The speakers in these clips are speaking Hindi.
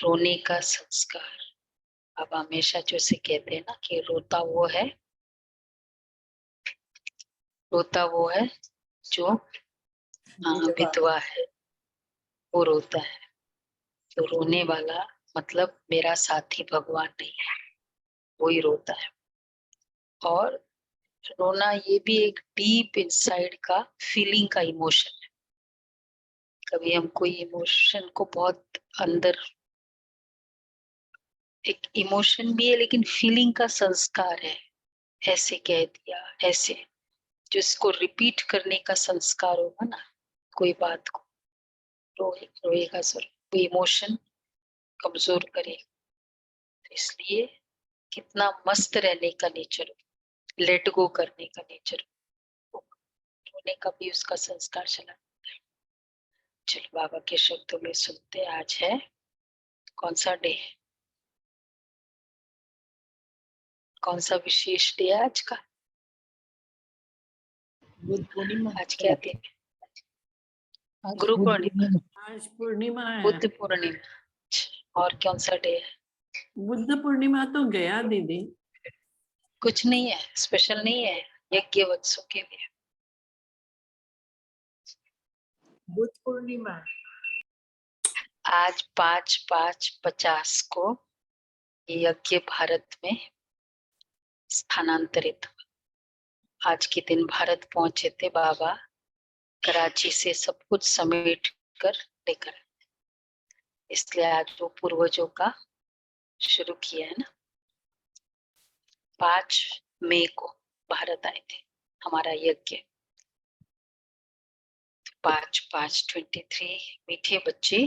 रोने का संस्कार। अब हमेशा जो से कहते हैं ना कि रोता वो है जो विधवा है, वो रोता है। तो रोने वाला मतलब मेरा साथी भगवान नहीं है, वो ही रोता है। और रोना ये भी एक डीप इनसाइड का फीलिंग का इमोशन है। कभी हम कोई इमोशन को बहुत अंदर, एक इमोशन भी है लेकिन फीलिंग का संस्कार है, ऐसे कह दिया ऐसे, जो इसको रिपीट करने का संस्कार होगा ना, कोई बात को रोएगा जरूर, कोई इमोशन कमजोर करेगा। इसलिए कितना मस्त रहने का नेचर, लेट गो करने का नेचर, रोने का भी उसका संस्कार चला। चलो बाबा के शब्दों में सुनते। आज है कौन सा डे है, कौन सा विशेष डे है आज का? बुद्ध पूर्णिमा। आज क्या दिन है? गुरु पूर्णिमा। आज पूर्णिमा है। बुद्ध पूर्णिमा। और कौन सा डे है? बुद्ध पूर्णिमा तो गया दीदी। कुछ नहीं है, स्पेशल नहीं है, यज्ञ वत्सों के भी। बुद्ध पूर्णिमा आज 5/5/50 को ये यज्ञ भारत में स्थानांतरित हुआ। आज के दिन भारत पहुंचे थे बाबा, कराची से सब कुछ समेट कर लेकर, इसलिए आज वो पूर्वजों का शुरू किया है ना। 5 मई को भारत आए थे हमारा यज्ञ। 5/5/23। मीठे बच्चे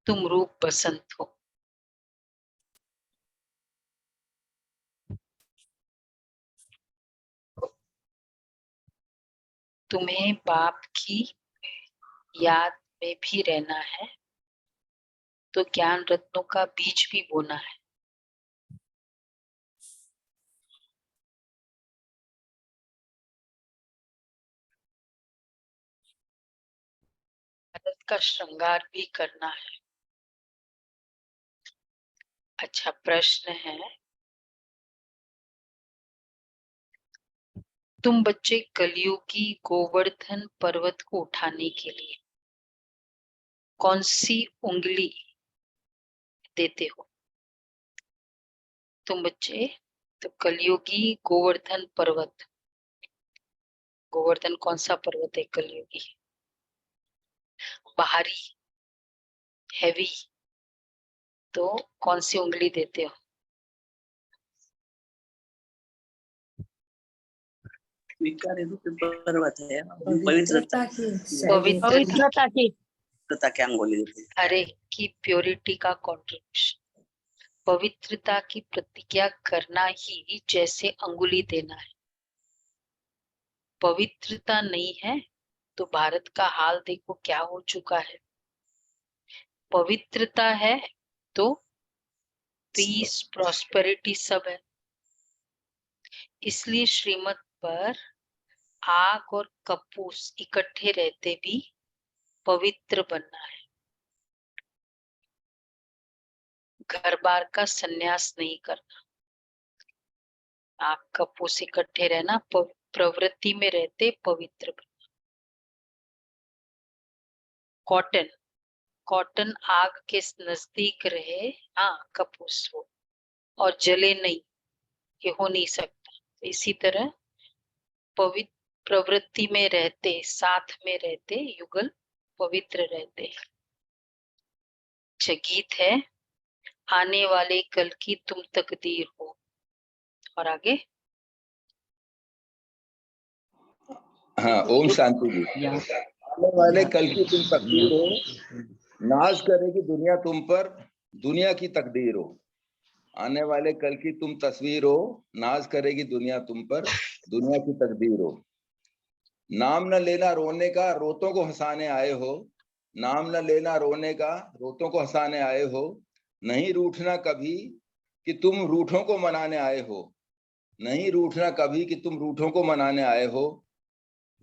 तुम रूप बसंत हो। तुम्हें बाप की याद में भी रहना है, तो ज्ञान रत्नों का बीज भी बोना है। भारत का श्रृंगार भी करना है। अच्छा प्रश्न है, तुम बच्चे कलयुगी गोवर्धन पर्वत को उठाने के लिए कौन सी उंगली देते हो? तुम बच्चे तो कलयुगी गोवर्धन पर्वत, गोवर्धन कौन सा पर्वत है कलयुगी? भारी, हैवी, तो कौन सी उंगली देते हो? पर्वत है, पवित्रता की। पवित्रता की। क्या अंगुली देते हैं? अरे की प्योरिटी का कॉन्ट्रीब्यूशन। पवित्रता की प्रतिज्ञा करना ही जैसे अंगुली देना है। पवित्रता नहीं है तो भारत का हाल देखो क्या हो चुका है। पवित्रता है तो पीस, प्रॉस्पेरिटी सब है। इसलिए श्रीमत पर आग और कपूस इकट्ठे रहते भी पवित्र बनना है। घर बार का संन्यास नहीं करना। आग कपूस इकट्ठे रहना, प्रवृत्ति में रहते पवित्र बनना। कॉटन आग के नजदीक रहे, हाँ कपूस हो, और जले नहीं, ये हो नहीं सकता। इसी तरह पवित्र प्रवृत्ति में रहते, साथ में रहते, युगल पवित्र रहते। अच्छा गीत है, आने वाले कल की तुम तकदीर हो। और आगे हाँ, ओम शांति जी। आने वाले कल की तुम तकदीर हो, नाज करेगी दुनिया तुम पर, दुनिया की तकदीर हो। आने वाले कल की तुम तस्वीर हो, नाज करेगी दुनिया तुम पर, दुनिया की तकदीर हो। नाम न लेना रोने का, रोतों को हंसाने आए हो। नाम न लेना रोने का, रोतों को हंसाने आए हो। नहीं रूठना कभी कि तुम रूठों को मनाने आए हो। नहीं रूठना कभी कि तुम रूठों को मनाने आए हो।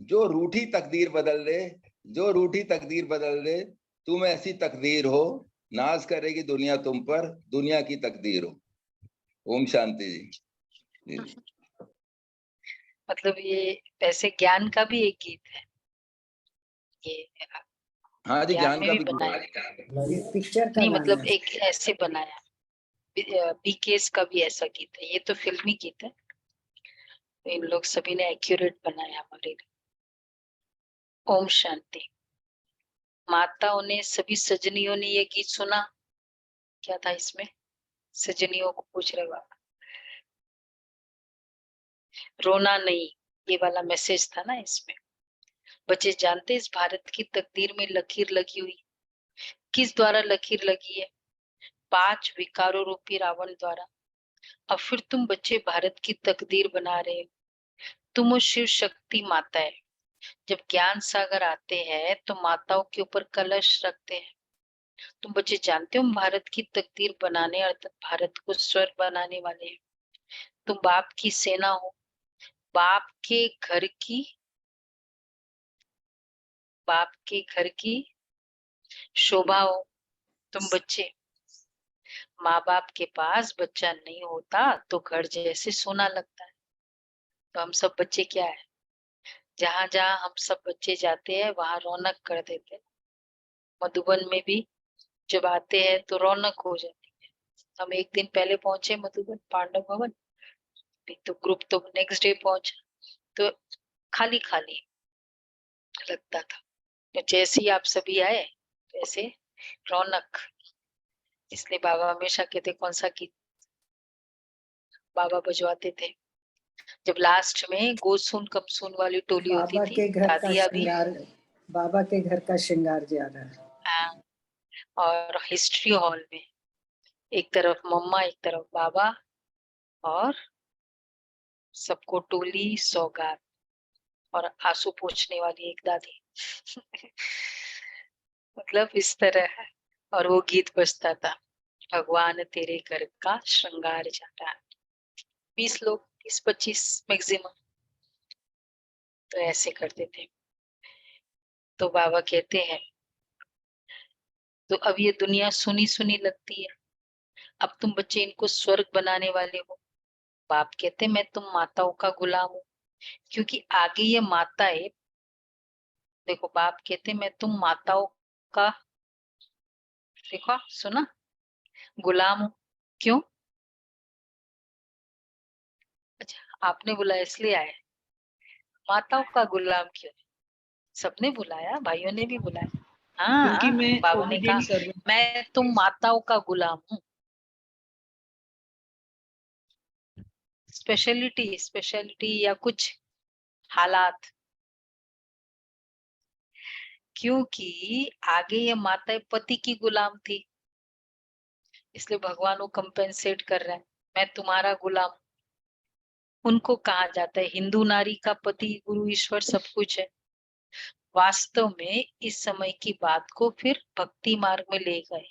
जो रूठी तकदीर बदल दे, जो रूठी तकदीर बदल दे, तुम ऐसी तकदीर हो, नाज करेगी दुनिया तुम पर, दुनिया की तकदीर हो। ओम शांति जी। मतलब ये वैसे ज्ञान का भी एक गीत है ये, हाँ जी, ज्ञान ज्ञान में का भी भी गीत बनाया। है। ये पिक्चर का नहीं गाना मतलब है। एक ऐसे बनाया, बीकेस का भी ऐसा गीत है, ये तो फिल्मी गीत है, तो इन लोग सभी ने एक्यूरेट बनाया हमारे लिए। ओम शांति। माताओं ने, सभी सजनियों ने ये गीत सुना? क्या था इसमें? सजनियों को पूछ रहे बाबा। रोना नहीं, ये वाला मैसेज था ना इसमें। बच्चे जानते इस भारत की तकदीर में लकीर लगी हुई, किस द्वारा लकीर लगी है? 5 विकारों रूपी रावण द्वारा। अब फिर तुम बच्चे भारत की तकदीर बना रहे हो। तुम वो शिव शक्ति माता है। जब ज्ञान सागर आते हैं तो माताओं के ऊपर कलश रखते हैं। तुम बच्चे जानते हो भारत की तकदीर बनाने अर्थात भारत को स्वर्ग बनाने वाले हैं। तुम बाप की सेना हो, बाप के घर की, बाप के घर की शोभा हो। तुम बच्चे, माँ बाप के पास बच्चा नहीं होता तो घर जैसे सोना लगता है। तो हम सब बच्चे क्या है, जहां जहां हम सब बच्चे जाते हैं वहां रौनक कर देते हैं। मधुबन में भी जब आते हैं तो रौनक हो जाती है। हम एक दिन पहले पहुंचे मधुबन पांडव भवन, तो ग्रुप तो नेक्स्ट डे पहुंचा, तो खाली खाली लगता था। तो जैसे ही आप सभी आए वैसे रौनक। इसलिए बाबा हमेशा कहते कौन सा गीत बाबा बजवाते थे जब लास्ट में गोसुन कमसुन वाली टोली होती बाबा थी, के घर का दादिया भी। श्रृंगार, बाबा के घर का श्रृंगार ज्यादा है। हाँ, और हिस्ट्री हॉल में एक तरफ मम्मा एक तरफ बाबा, और सबको टोली सौगात, और आंसू पोंछने वाली एक दादी। मतलब इस तरह है। और वो गीत बजता था, भगवान तेरे घर का श्रृंगार ज्यादा। 20 लोग, 20-25 मैक्सिमम, तो ऐसे करते थे। तो बाबा कहते हैं तो अब ये दुनिया सुनी सुनी लगती है, अब तुम बच्चे इनको स्वर्ग बनाने वाले हो। बाप कहते मैं तुम माताओं का गुलाम हूँ, क्योंकि आगे ये माताएं, देखो बाप कहते मैं तुम माताओं का, देखो सुना, गुलाम हूँ। क्यों? अच्छा आपने बुलाया इसलिए आए, माताओं का गुलाम क्यों? सबने बुलाया, भाइयों ने भी बुलाया। क्योंकि हाँ, मैं बाबा ने कहा ओबीडिएंट सर्वेंट। मैं तुम माताओं का गुलाम हूँ। स्पेशलिटी, स्पेशलिटी या कुछ हालात, क्योंकि आगे ये माता पति की गुलाम थी, इसलिए भगवान को कंपेंसेट कर रहे हैं, मैं तुम्हारा गुलाम। उनको कहा जाता है हिंदू नारी का पति गुरु ईश्वर सब कुछ है। वास्तव में इस समय की बात को फिर भक्ति मार्ग में ले गए।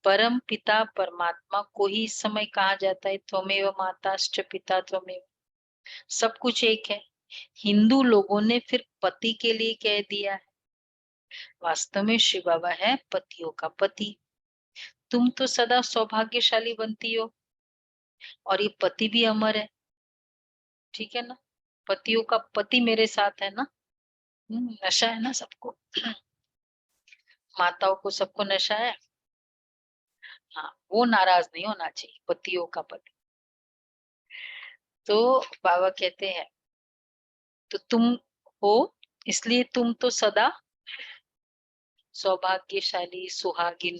परम पिता परमात्मा को ही इस समय कहा जाता है त्वमेव माताश्च पिता त्वमेव, सब कुछ एक है। हिंदू लोगों ने फिर पति के लिए कह दिया है, वास्तव में शिव बाबा है पतियों का पति। तुम तो सदा सौभाग्यशाली बनती हो, और ये पति भी अमर है, ठीक है ना? पतियों का पति मेरे साथ है ना। नशा है ना सबको, माताओं को सबको नशा है। हाँ, वो नाराज नहीं होना चाहिए, पतियों का पति। तो बाबा कहते हैं तो तुम हो, इसलिए तुम तो सदा सौभाग्यशाली सुहागिन,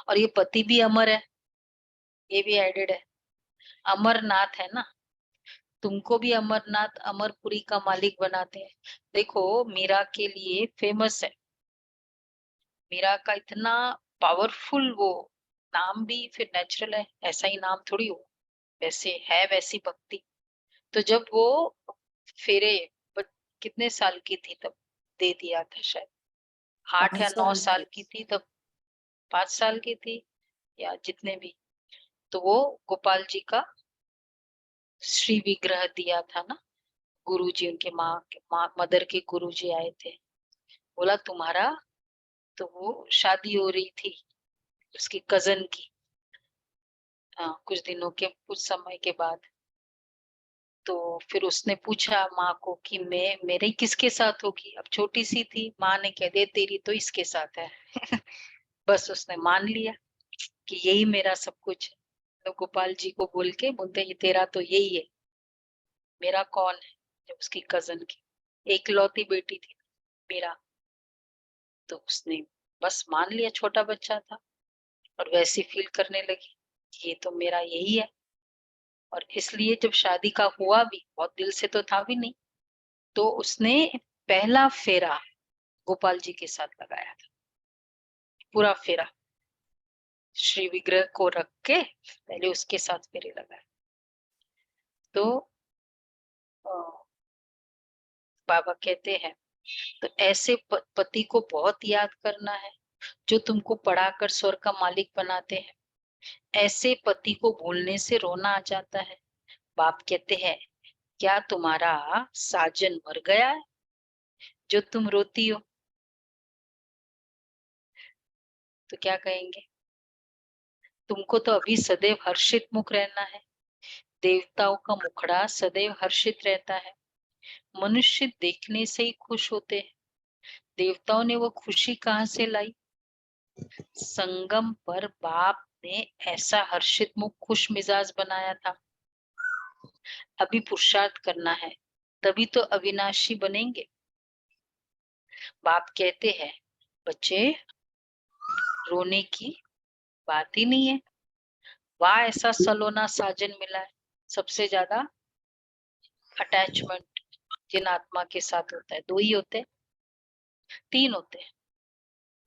और ये पति भी अमर है, ये भी एडेड है। अमरनाथ है ना, तुमको भी अमरनाथ अमरपुरी का मालिक बनाते हैं। देखो मीरा के लिए फेमस है, मीरा का इतना पावरफुल वो नाम भी फिर नेचुरल है, ऐसा ही नाम थोड़ी हो, वैसे है वैसी भक्ति। तो जब वो फेरे, कितने साल की थी तब दे दिया था शायद, 8 या 9 साल की थी तब, 5 साल की थी या जितने भी, तो वो गोपाल जी का श्री विग्रह दिया था ना। गुरुजी उनके माँ मदर के गुरुजी आए थे, बोला तुम्हारा तो वो शादी हो रही थी उसकी कजन की, कुछ समय के बाद। तो फिर उसने पूछा माँ को कि मैं मेरे किसके साथ होगी। अब छोटी सी थी, माँ ने कह दिया तेरी तो इसके साथ है। बस उसने मान लिया कि यही मेरा सब कुछ है। तो गोपाल जी को बोल के बोलते ये तेरा तो यही है, मेरा कौन है। जब उसकी कजन की एकलौती बेटी थी मेरा, तो उसने बस मान लिया, छोटा बच्चा था और वैसे फील करने लगी ये तो मेरा यही है। और इसलिए जब शादी का हुआ भी, बहुत दिल से तो था भी नहीं, तो उसने पहला फेरा गोपाल जी के साथ लगाया था, पूरा फेरा श्री विग्रह को रख के पहले उसके साथ फेरे लगाए। तो बाबा कहते हैं तो ऐसे पति को बहुत याद करना है जो तुमको पढ़ाकर स्वर्ग का मालिक बनाते हैं। ऐसे पति को भूलने से रोना आ जाता है। बाप कहते हैं क्या तुम्हारा साजन मर गया है जो तुम रोती हो? तो क्या कहेंगे? तुमको तो अभी सदैव हर्षित मुख रहना है। देवताओं का मुखड़ा सदैव हर्षित रहता है। मनुष्य देखने से ही खुश होते हैं। देवताओं ने वो खुशी कहाँ से लाई? संगम पर बाप ने ऐसा हर्षित मुख खुश मिजाज बनाया था। अभी पुरुषार्थ करना है, तभी तो अविनाशी बनेंगे। बाप कहते हैं बच्चे रोने की बात ही नहीं है। वाह ऐसा सलोना साजन मिला है। सबसे ज्यादा अटैचमेंट जिन आत्मा के साथ होता है, 2 ही होते हैं, 3 होते हैं।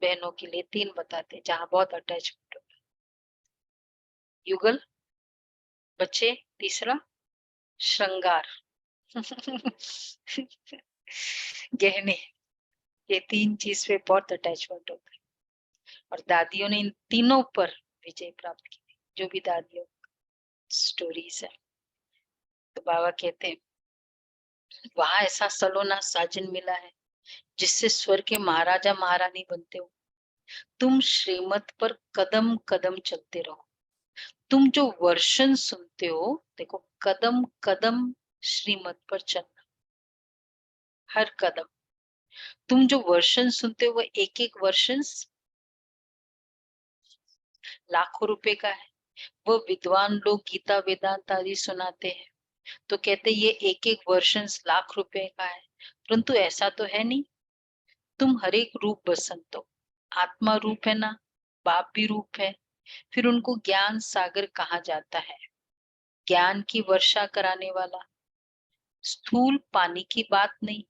बहनों के लिए 3 बताते हैं जहां बहुत अटैचमेंट होता है। युगल, बच्चे, तीसरा श्रृंगार। गहने, ये 3 चीज पे बहुत अटैचमेंट होता है। और दादियों ने इन तीनों पर विजय प्राप्त की थी, जो भी दादियों स्टोरीज है। तो बाबा कहते हैं वहां ऐसा सलोना साजन मिला है जिससे स्वर्ग के महाराजा महारानी बनते हो। तुम श्रीमत पर कदम कदम चलते रहो। तुम जो वर्षन सुनते हो, देखो कदम कदम श्रीमत पर चलना, हर कदम। तुम जो वर्षन सुनते हो वो एक एक वर्षन लाखों रुपए का है। वो विद्वान लोग गीता वेदांत आदि सुनाते हैं तो कहते ये एक एक वर्षन लाख रुपए का है, परंतु ऐसा तो है नहीं। तुम हर एक रूप बसंत हो। आत्मा रूप है ना, बाप भी रूप है। फिर उनको ज्ञान सागर कहा जाता है, ज्ञान की वर्षा कराने वाला। स्थूल पानी की बात नहीं,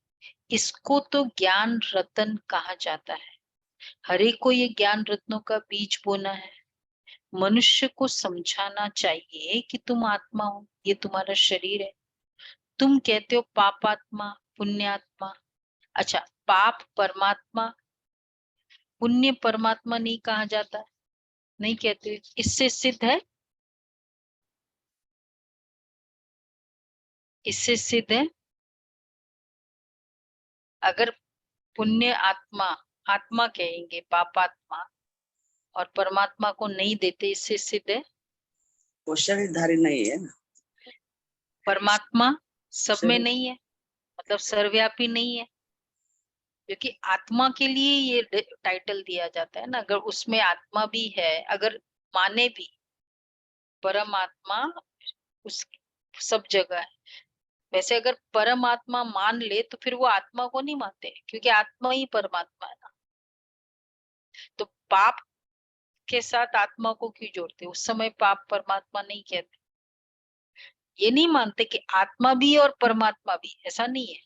इसको तो ज्ञान रतन कहा जाता है। हर एक को ये ज्ञान रत्नों का बीज बोना है। मनुष्य को समझाना चाहिए कि तुम आत्मा हो, ये तुम्हारा शरीर है। तुम कहते हो पापात्मा पुण्यात्मा। अच्छा, पाप परमात्मा, पुण्य परमात्मा नहीं कहा जाता, नहीं कहते। इससे सिद्ध है, इससे सिद्ध है अगर पुण्य आत्मा आत्मा कहेंगे पापात्मा और परमात्मा को नहीं देते, इससे सिद्ध है वो शरीरधारी नहीं है ना। परमात्मा सब में शरीर नहीं है, मतलब सर्वव्यापी नहीं है। क्योंकि आत्मा के लिए ये टाइटल दिया जाता है ना। अगर उसमें आत्मा भी है, अगर माने भी परमात्मा उस सब जगह है। वैसे अगर परमात्मा मान ले तो फिर वो आत्मा को नहीं मानते, क्योंकि आत्मा ही परमात्मा है ना। तो पाप के साथ आत्मा को क्यों जोड़ते? उस समय पाप परमात्मा नहीं कहते। ये नहीं मानते कि आत्मा भी और परमात्मा भी, ऐसा नहीं है।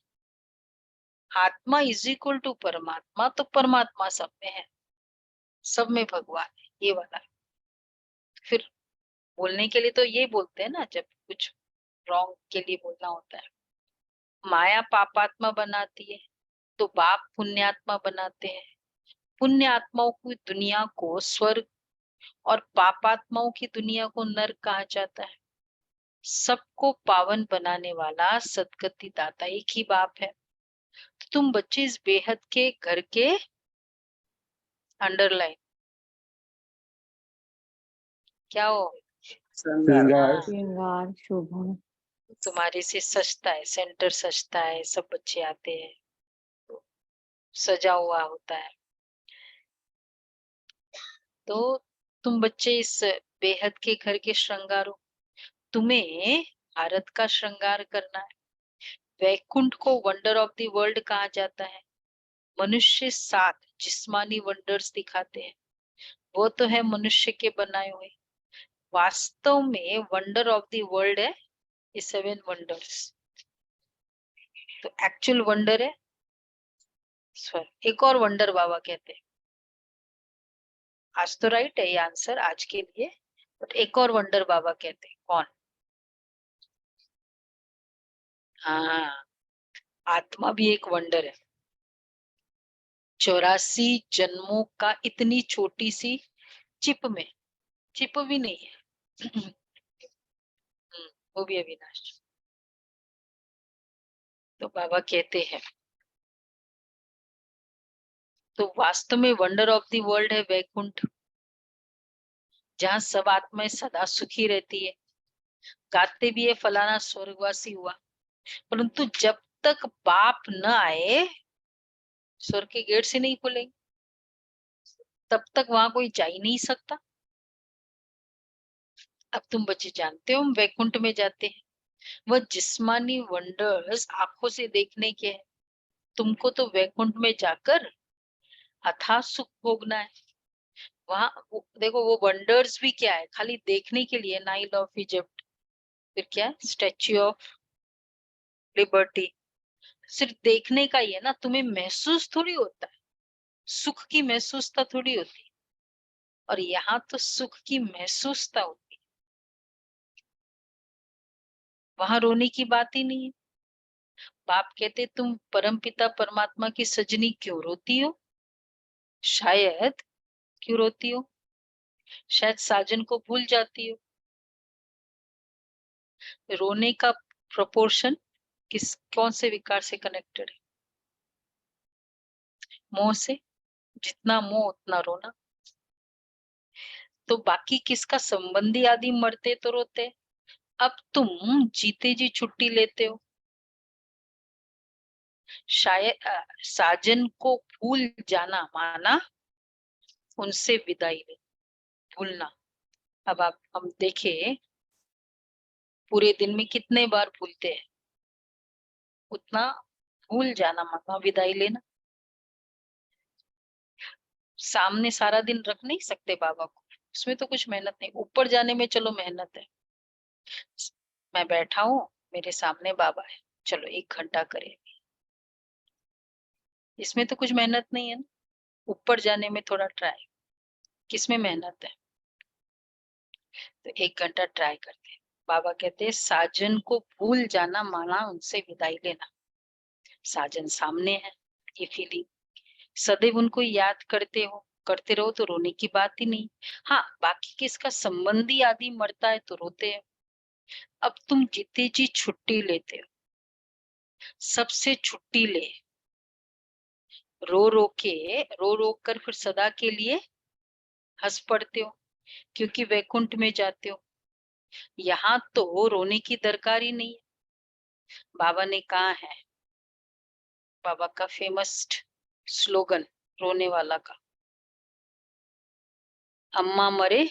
आत्मा इज इक्वल टू परमात्मा, तो परमात्मा सब में है, सब में भगवान है, ये वाला। फिर बोलने के लिए तो ये बोलते हैं ना, जब कुछ रॉन्ग के लिए बोलना होता है। माया पापात्मा बनाती है तो बाप पुण्यात्मा बनाते हैं। पुण्य आत्माओं की दुनिया को स्वर्ग और पापात्माओं की दुनिया को नरक कहा जाता है। सबको पावन बनाने वाला सदगति दाता एक ही बाप है। तो तुम बच्चे इस बेहद के घर के अंडरलाइन क्या हो? श्रृंगार हाँ, श्रृंगार शोभा तुम्हारे से सजता है, सेंटर सजता है, सब बच्चे आते हैं तो सजा हुआ होता है। तो तुम बच्चे इस बेहद के घर के श्रृंगार हो। तुम्हें भारत का श्रृंगार करना है। वैकुंठ को वंडर ऑफ द वर्ल्ड कहा जाता है। मनुष्य 7 जिस्मानी वंडर्स दिखाते हैं, वो तो है मनुष्य के बनाए हुए। वास्तव में वंडर ऑफ द वर्ल्ड है ये 7 वंडर्स। तो एक्चुअल वंडर है स्वर। एक और वंडर बाबा कहते हैं। आज तो राइट है ये आंसर आज के लिए, बट एक और वंडर बाबा कहते हैं। कौन? हाँ, आत्मा भी एक वंडर है। 84 जन्मों का इतनी छोटी सी चिप में, चिप भी नहीं है वो भी अविनाश। तो बाबा कहते हैं तो वास्तव में वंडर ऑफ द वर्ल्ड है वैकुंठ, जहाँ सब आत्माएं सदा सुखी रहती है। गाते भी है फलाना स्वर्गवासी हुआ, परंतु जब तक बाप न आए स्वर्ग के गेट से नहीं खुलेंगे, तब तक वहां कोई जा ही नहीं सकता। अब तुम बच्चे जानते हो हम वैकुंठ में जाते हैं, वह जिस्मानी वंडर्स आंखों से देखने के हैं। तुमको तो वैकुंठ में जाकर अथाह सुख भोगना है। वहां देखो वो वंडर्स भी क्या है, खाली देखने के लिए। नाइल ऑफ इजिप्ट, फिर क्या स्टैच्यू ऑफ लिबर्टी, सिर्फ देखने का ही है ना। तुम्हें महसूस थोड़ी होता है, सुख की महसूसता थोड़ी होती है। और यहाँ तो सुख की महसूसता होती है, वहां रोने की बात ही नहीं है। बाप कहते तुम परमपिता परमात्मा की सजनी क्यों रोती हो? शायद क्यों रोती हो? शायद साजन को भूल जाती हो। रोने का प्रोपोर्शन कौन से विकार से कनेक्टेड है? मोह से। जितना मोह उतना रोना। तो बाकी किसका संबंधी आदि मरते तो रोते। अब तुम जीते जी छुट्टी लेते हो। शायद साजन को भूल जाना माना उनसे विदाई ले, भूलना। अब आप हम देखें पूरे दिन में कितने बार भूलते हैं, उतना भूल जाना माना विदाई लेना। सामने सारा दिन रख नहीं सकते बाबा को, उसमें तो कुछ मेहनत नहीं। ऊपर जाने में चलो मेहनत है, मैं बैठा हूँ मेरे सामने बाबा है, चलो 1 घंटा करें, इसमें तो कुछ मेहनत नहीं है ना। ऊपर जाने में थोड़ा ट्राई, किसमें मेहनत है। तो 1 घंटा ट्राई करते हैं। बाबा कहते हैं साजन को भूल जाना माना उनसे विदाई लेना। साजन सामने है, ये फीलिंग सदैव उनको याद करते रहो तो रोने की बात ही नहीं। हाँ, बाकी किसका संबंधी आदि मरता है तो रोते हैं। अब तुम जीते जी छुट्टी लेते हो, सबसे छुट्टी ले, रो रो कर फिर सदा के लिए हंस पड़ते हो, क्योंकि वैकुंठ में जाते हो। यहाँ तो रोने की दरकार ही नहीं है। बाबा ने कहा है, बाबा का फेमस स्लोगन रोने वाला का, अम्मा मरे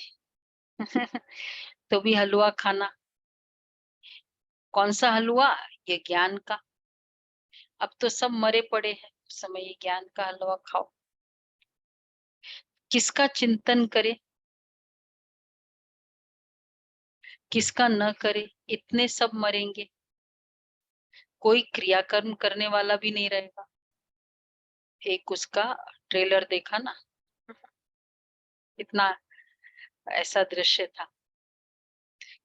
तो भी हलवा खाना। कौन सा हलवा? ये ज्ञान का। अब तो सब मरे पड़े हैं, उस समय ये ज्ञान का हलवा खाओ। किसका चिंतन करे, किसका न करे, इतने सब मरेंगे। कोई क्रियाकर्म करने वाला भी नहीं रहेगा। एक उसका ट्रेलर देखा ना, इतना ऐसा दृश्य था,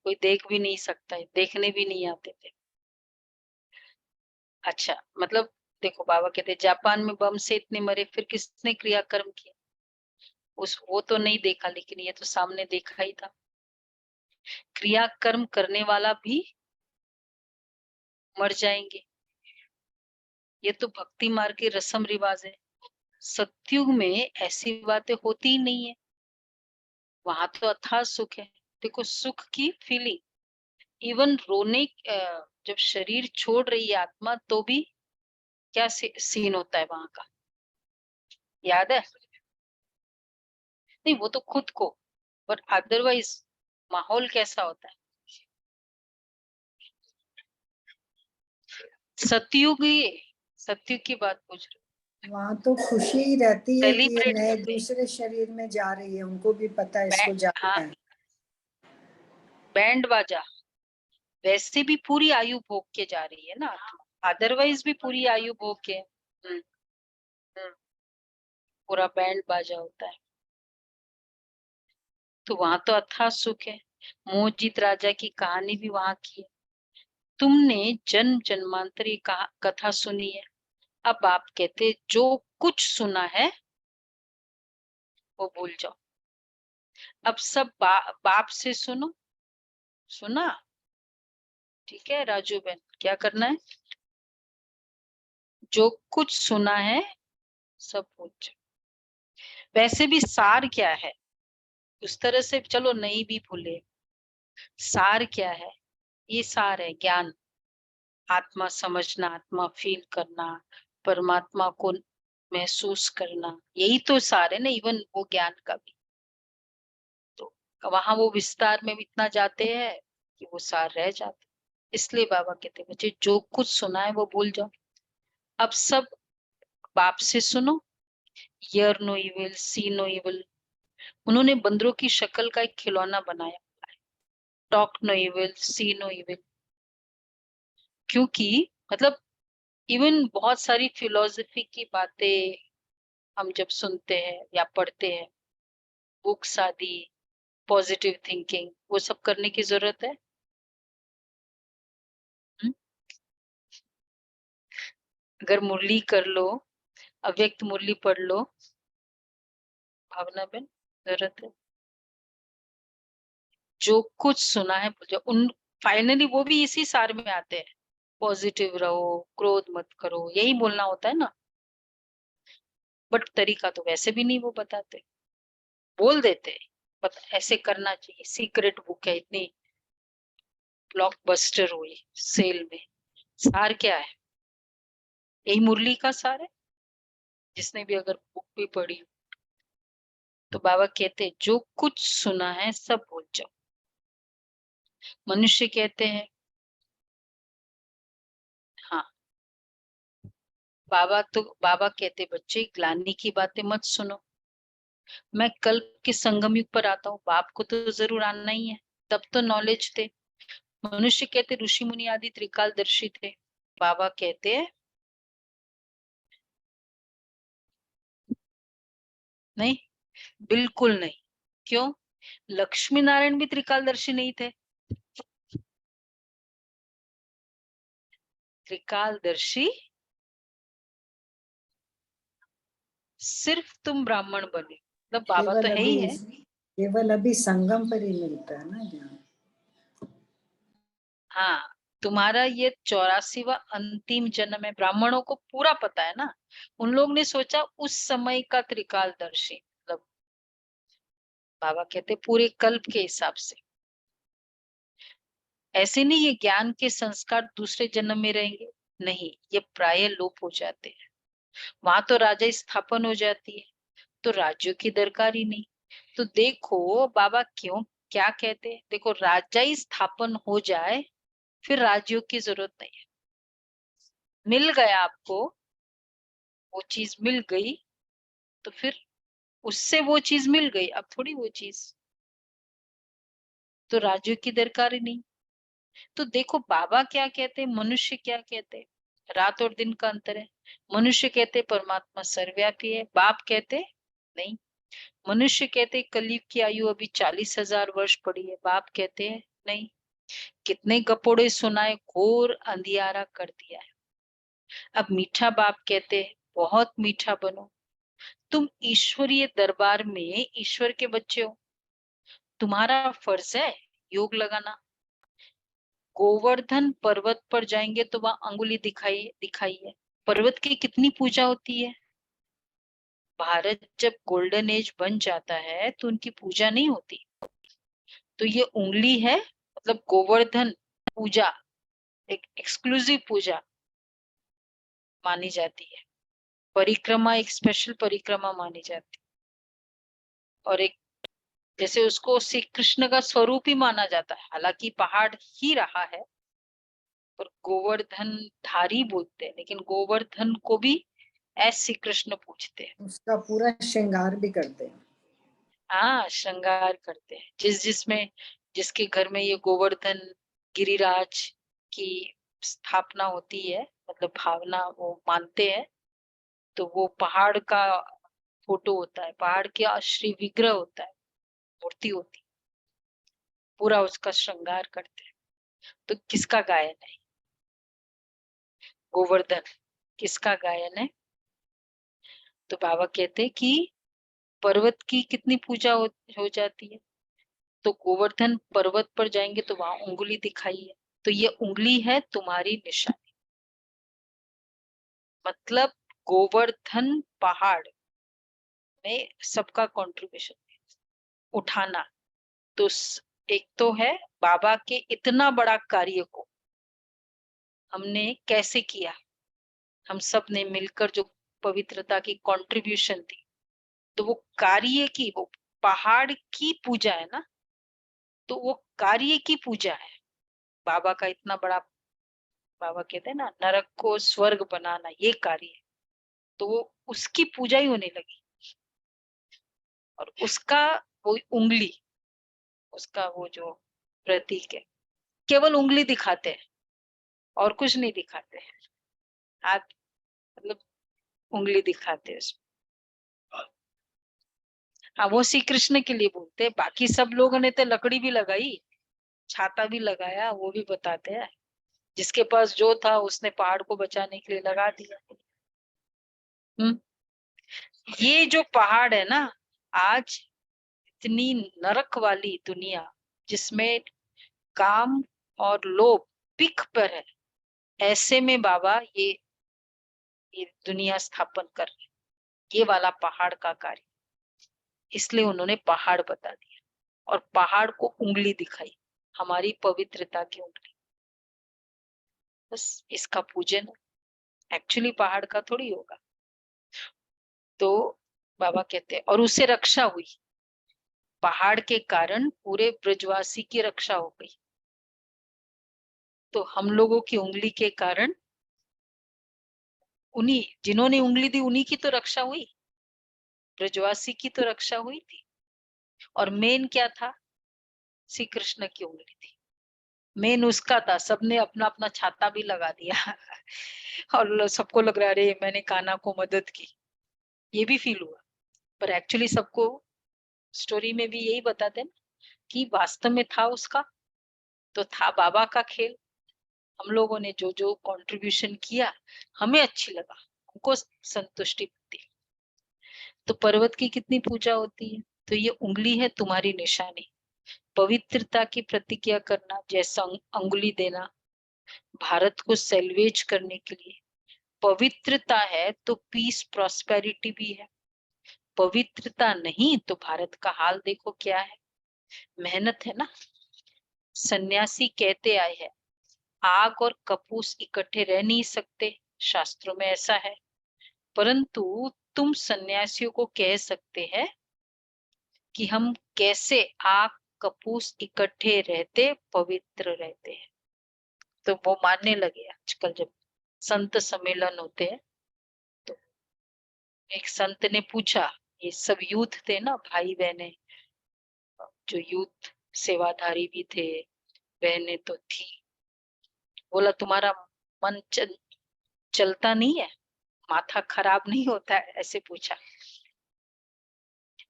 कोई देख भी नहीं सकता है, देखने भी नहीं आते थे। अच्छा, मतलब देखो बाबा कहते जापान में बम से इतने मरे, फिर किसने क्रियाकर्म किया? वो तो नहीं देखा, लेकिन ये तो सामने देखा ही था। क्रियाकर्म करने वाला भी मर जाएंगे। ये तो भक्ति मार्ग की रस्म रिवाज है। सतयुग में ऐसी बातें होती ही नहीं है, वहां तो अथाह सुख है। देखो सुख की फीलिंग, इवन रोने जब शरीर छोड़ रही है आत्मा तो भी क्या सीन होता है वहां का, याद है? नहीं वो तो खुद को, पर अदरवाइज माहौल कैसा होता है? सतयुग, ये सतयुग की बात पूछ रही वहाँ तो खुशी ही रहती है कि ये सेलिब्रेट नए करते हैं। दूसरे शरीर में जा रही है, उनको भी पता है इसको जाना हाँ, है। बैंड बाजा, वैसे भी पूरी आयु भोग के जा रही है ना आत्मा, अदरवाइज भी पूरी आयु भोग के पूरा बैंड बाजा होता है। तो वहां तो अथाह सुख है। मोहजीत राजा की कहानी भी वहां की है। तुमने जन्म जन्मांतरी कथा सुनी है। अब आप कहते जो कुछ सुना है वो भूल जाओ। अब सब बाप से सुनो। सुना? ठीक है राजू बहन, क्या करना है? जो कुछ सुना है सब भूल जाओ। वैसे भी सार क्या है, उस तरह से चलो नहीं भी भूले, सार क्या है? ये सार है ज्ञान, आत्मा समझना, आत्मा फील करना, परमात्मा को महसूस करना, यही तो सार है ना, इवन वो ज्ञान का भी। तो वहां वो विस्तार में इतना जाते हैं कि वो सार रह जाते। इसलिए बाबा कहते बच्चे जो कुछ सुना है वो भूल जाओ। अब सब बाप से सुनो। Hear no evil, see no evil. उन्होंने बंदरों की शक्ल का एक खिलौना बनाया। Talk no evil, see no evil. क्योंकि मतलब इवन बहुत सारी फिलोसफी की बातें हम जब सुनते हैं या पढ़ते हैं, बुक्स आदि, पॉजिटिव थिंकिंग, वो सब करने की जरूरत है। हुँ? अगर मुरली कर लो, अव्यक्त मुरली पढ़ लो, भावना बहन, जरूरत है। जो कुछ सुना है जो उन, फाइनली वो भी इसी सार में आते हैं। पॉजिटिव रहो, क्रोध मत करो, यही बोलना होता है ना। बट तरीका तो वैसे भी नहीं वो बताते, बोल देते हैं बट ऐसे करना चाहिए। सीक्रेट बुक है, इतनी ब्लॉकबस्टर हुई सेल में। सार क्या है? यही मुरली का सार है, जिसने भी अगर बुक भी पढ़ी। तो बाबा कहते जो कुछ सुना है सब भूल जाओ। मनुष्य कहते हैं, हाँ बाबा कहते बच्चे ग्लानि की बातें मत सुनो। मैं कल के संगम युग पर आता हूँ, बाप को तो जरूर आना ही है, तब तो नॉलेज थे। मनुष्य कहते ऋषि मुनि आदि त्रिकालदर्शी थे। बाबा कहते हैं नहीं, बिल्कुल नहीं। क्यों? लक्ष्मी नारायण भी त्रिकालदर्शी नहीं थे। त्रिकालदर्शी सिर्फ तुम ब्राह्मण बने, मतलब बाबा तो है ही है। केवल अभी संगम पर ही मिलता है ना ज्ञान। हाँ, तुम्हारा ये 84वां अंतिम जन्म है। ब्राह्मणों को पूरा पता है ना, उन लोग ने सोचा उस समय का त्रिकालदर्शी, मतलब बाबा कहते पूरे कल्प के हिसाब से। ऐसे नहीं ये ज्ञान के संस्कार दूसरे जन्म में रहेंगे, नहीं, ये प्राय लोप हो जाते हैं। वहां तो राजा स्थापन हो जाती है, तो राज्यों की दरकार ही नहीं। तो देखो बाबा क्यों क्या कहते हैं, देखो राजा ही स्थापन हो जाए फिर राज्यों की जरूरत नहीं है। मिल गया आपको, वो चीज मिल गई, तो फिर उससे वो चीज मिल गई, अब थोड़ी वो चीज, तो राज्यों की दरकार ही नहीं। तो देखो बाबा क्या कहते, मनुष्य क्या कहते, रात और दिन का अंतर है। मनुष्य कहते परमात्मा सर्वव्यापी है, बाप कहते नहीं। मनुष्य कहते कलयुग की आयु अभी 40,000 वर्ष पड़ी है, बाप कहते हैं नहीं। कितने गपोड़े सुनाए, घोर अंधियारा कर दिया है। अब मीठा बाप कहते हैं बहुत मीठा बनो। तुम ईश्वरीय दरबार में ईश्वर के बच्चे हो, तुम्हारा फर्ज है योग लगाना। गोवर्धन पर्वत पर जाएंगे तो वहां अंगुली दिखाई है। पर्वत की कितनी पूजा होती है, भारत जब गोल्डन एज बन जाता है तो उनकी पूजा नहीं होती। तो ये उंगली है, मतलब गोवर्धन पूजा एक एक्सक्लूसिव पूजा मानी जाती है। परिक्रमा एक स्पेशल परिक्रमा मानी जाती है, और एक जैसे उसको श्री कृष्ण का स्वरूप ही माना जाता है। हालांकि पहाड़ ही रहा है, पर गोवर्धन धारी बोलते हैं, लेकिन गोवर्धन को भी ऐसे श्री कृष्ण पूजते हैं। उसका पूरा श्रृंगार भी करते हैं। हाँ, श्रृंगार करते हैं। जिसमें जिसके घर में ये गोवर्धन गिरिराज की स्थापना होती है, मतलब भावना वो मानते हैं, तो वो पहाड़ का फोटो होता है, पहाड़ के श्री विग्रह होता है, मूर्ति होती है, पूरा उसका श्रृंगार करते हैं। तो किसका गायन है? गोवर्धन किसका गायन है? तो बाबा कहते हैं कि पर्वत की कितनी पूजा हो जाती है। तो गोवर्धन पर्वत पर जाएंगे तो वहां उंगली दिखाई है, तो ये उंगली है तुम्हारी निशानी। मतलब गोवर्धन पहाड़ में सबका कंट्रीब्यूशन उठाना। तो एक तो है बाबा के इतना बड़ा कार्य को हमने कैसे किया, हम सब ने मिलकर जो पवित्रता की कंट्रीब्यूशन दी, तो वो कार्य की, वो पहाड़ की पूजा है ना, तो वो कार्य की पूजा है। बाबा का इतना बड़ा, बाबा कहते हैं ना नरक को स्वर्ग बनाना, ये कार्य है। तो वो उसकी पूजा ही होने लगी, और उसका वो उंगली, उसका वो जो प्रतीक है, केवल उंगली दिखाते हैं और कुछ नहीं दिखाते हैं। हाथ मतलब उंगली दिखाते हैं उसमें। हाँ, वो श्री कृष्ण के लिए बोलते हैं। बाकी सब लोगों ने तो लकड़ी भी लगाई, छाता भी लगाया, वो भी बताते हैं। जिसके पास जो था उसने पहाड़ को बचाने के लिए लगा दिया। ये जो पहाड़ है ना, आज इतनी नरक वाली दुनिया जिसमें काम और लोभ पीक पर है, ऐसे में बाबा ये दुनिया स्थापन कर रहे, ये वाला पहाड़ का कार्य। इसलिए उन्होंने पहाड़ बता दिया और पहाड़ को उंगली दिखाई, हमारी पवित्रता की उंगली। बस इसका पूजन एक्चुअली पहाड़ का थोड़ी होगा। तो बाबा कहते हैं, और उससे रक्षा हुई, पहाड़ के कारण पूरे ब्रजवासी की रक्षा हो गई। तो हम लोगों की उंगली के कारण उन्हीं जिन्होंने उंगली दी उन्हीं की तो रक्षा हुई, ब्रजवासी की तो रक्षा हुई थी। और मेन क्या था? श्री कृष्ण की उंगली थी, मेन उसका था। सबने अपना अपना छाता भी लगा दिया और सबको लग रहा अरे मैंने कान्हा को मदद की, ये भी फील हुआ। पर एक्चुअली सबको स्टोरी में भी यही बताते हैं कि वास्तव में था उसका, तो था बाबा का खेल। हम लोगों ने जो जो कंट्रीब्यूशन किया, हमें अच्छी लगा, हमको संतुष्टि मिलती। तो पर्वत की कितनी पूजा होती है? तो ये उंगली है तुम्हारी निशानी, पवित्रता की प्रतिज्ञा करना, जैसा अंगुली देना, भारत को सेल्वेज करने के लिए। पवित्रता है तो पीस प्रॉस्पेरिटी भी है, पवित्रता नहीं तो भारत का हाल देखो क्या है। मेहनत है ना। सन्यासी कहते आए हैं आग और कपूस इकट्ठे रह नहीं सकते, शास्त्रों में ऐसा है। परंतु तुम सन्यासियों को कह सकते हैं कि हम कैसे आग कपूस इकट्ठे रहते पवित्र रहते हैं। तो वो मानने लगे। आजकल जब संत सम्मेलन होते हैं तो एक संत ने पूछा, ये सब यूथ थे ना, भाई बहने जो यूथ सेवाधारी भी थे, बहने तो थी। बोला तुम्हारा मन चलता नहीं है, माथा खराब नहीं होता है? ऐसे पूछा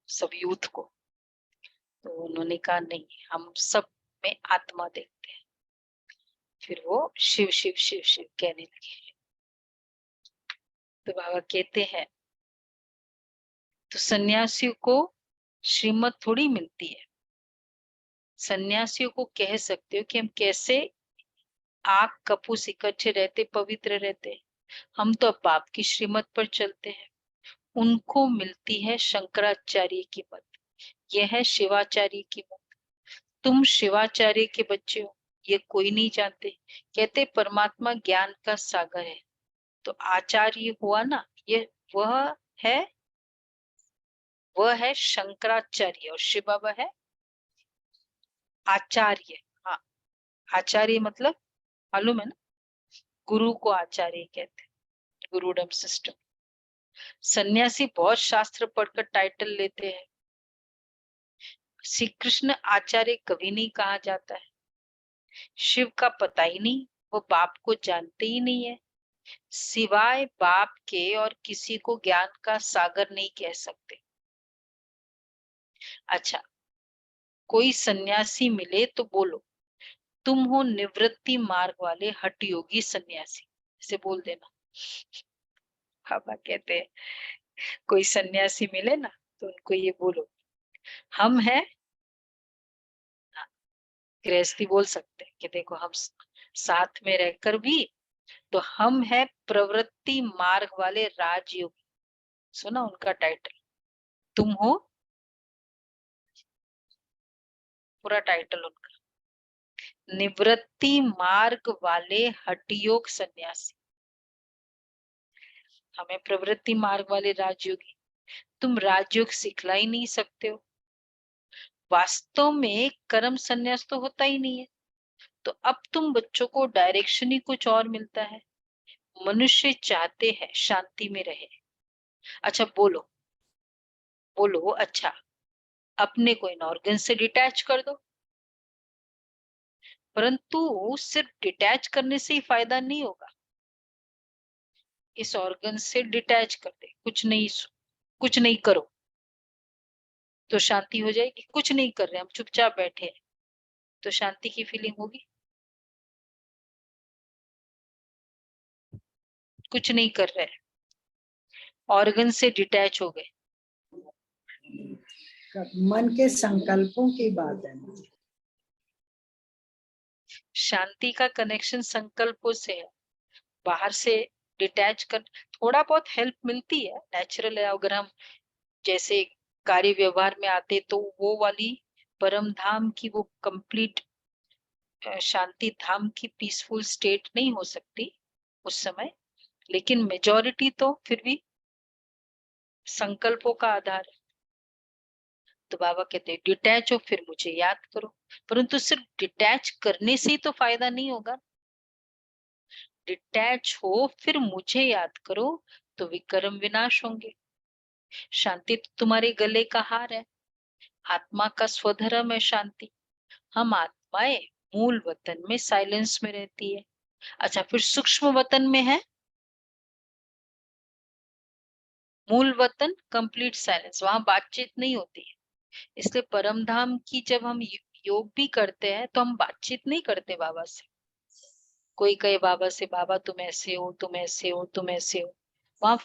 सब यूथ को। तो उन्होंने कहा नहीं, हम सब में आत्मा देखते हैं। फिर वो शिव शिव शिव शिव कहने लगे। तो बाबा कहते हैं तो सन्यासियों को श्रीमत थोड़ी मिलती है। सन्यासियों को कह सकते हो कि हम कैसे आग कपूस इकट्ठे रहते पवित्र रहते। हम तो अब बाप की श्रीमत पर चलते हैं, उनको मिलती है शंकराचार्य की मत, यह है शिवाचार्य की मत। तुम शिवाचार्य के बच्चे हो, ये कोई नहीं जानते। कहते परमात्मा ज्ञान का सागर है, तो आचार्य हुआ ना, ये वह है शंकराचार्य, और शिव बाबा है आचार्य। हाँ, आचार्य मतलब मालूम है ना, गुरु को आचार्य कहते हैं, गुरुडम सिस्टम। सन्यासी बहुत शास्त्र पढ़कर टाइटल लेते हैं, श्री कृष्ण आचार्य कभी नहीं कहा जाता है। शिव का पता ही नहीं, वो बाप को जानते ही नहीं है। सिवाय बाप के और किसी को ज्ञान का सागर नहीं कह सकते। अच्छा, कोई सन्यासी मिले तो बोलो तुम हो निवृत्ति मार्ग वाले हठयोगी सन्यासी, इसे बोल देना। बाबा कहते हैं कोई सन्यासी मिले ना तो उनको ये बोलो, हम हैं, गृहस्थी बोल सकते हैं कि देखो हम साथ में रहकर भी, तो हम है प्रवृत्ति मार्ग वाले राजयोगी। सुना उनका टाइटल, तुम हो, पूरा टाइटल उनका, निवृत्ति मार्ग वाले हठयोग सन्यासी। हमें प्रवृत्ति मार्ग वाले राजयोगी। तुम राजयोग सिखला ही नहीं सकते हो। वास्तव में कर्म संन्यास तो होता ही नहीं है, तो अब तुम बच्चों को डायरेक्शन ही कुछ और मिलता है। मनुष्य चाहते हैं शांति में रहे। अच्छा बोलो बोलो, अच्छा अपने को इन ऑर्गन से डिटैच कर दो, परंतु सिर्फ डिटैच करने से ही फायदा नहीं होगा। इस ऑर्गन से डिटैच कर दे, कुछ नहीं करो तो शांति हो जाएगी। कुछ नहीं कर रहे, हम चुपचाप बैठे हैं तो शांति की फीलिंग होगी। कुछ नहीं कर रहे, ऑर्गन से डिटैच हो गए। मन के संकल्पों की बात है ना। शांति का कनेक्शन संकल्पों से है, बाहर से डिटैच कर थोड़ा बहुत हेल्प मिलती है, नेचुरल है। अगर हम जैसे कार्य व्यवहार में आते तो वो वाली परम धाम की वो कंप्लीट शांति धाम की पीसफुल स्टेट नहीं हो सकती उस समय, लेकिन मेजॉरिटी तो फिर भी संकल्पों का आधार है। तो बाबा कहते हैं डिटैच हो फिर मुझे याद करो, परंतु सिर्फ डिटैच करने से ही तो फायदा नहीं होगा। डिटैच हो फिर मुझे याद करो तो विकर्म विनाश होंगे। शांति तो तुम्हारे गले का हार है, आत्मा का स्वधर्म है शांति। हम आत्माएं मूल वतन में साइलेंस में रहती है। अच्छा, फिर सूक्ष्म वतन में है मूल वतन कंप्लीट साइलेंस, वहां बातचीत नहीं होती है। इसलिए परम धाम की जब हम योग भी करते हैं तो हम बातचीत नहीं करते बाबा से। कोई कहे बाबा से बाबा तुम ऐसे हो, तुम ऐसे हो, तुम ऐसे हो, वहां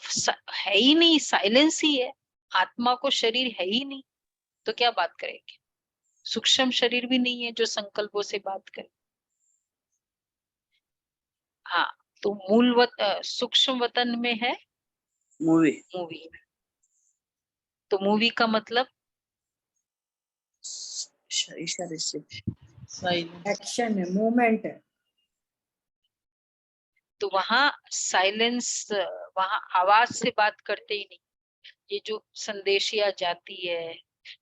है ही नहीं, साइलेंस ही है। आत्मा को शरीर है ही नहीं, तो क्या बात करेंगे। सूक्ष्म शरीर भी नहीं है जो संकल्पों से बात करे। हाँ, तो सूक्ष्म वतन में है मूवी मूवी। तो मूवी का मतलब इशारे से एक्शन है, मूवमेंट है। तो वहां साइलेंस, वहां आवाज से बात करते ही नहीं। ये जो संदेशिया जाती है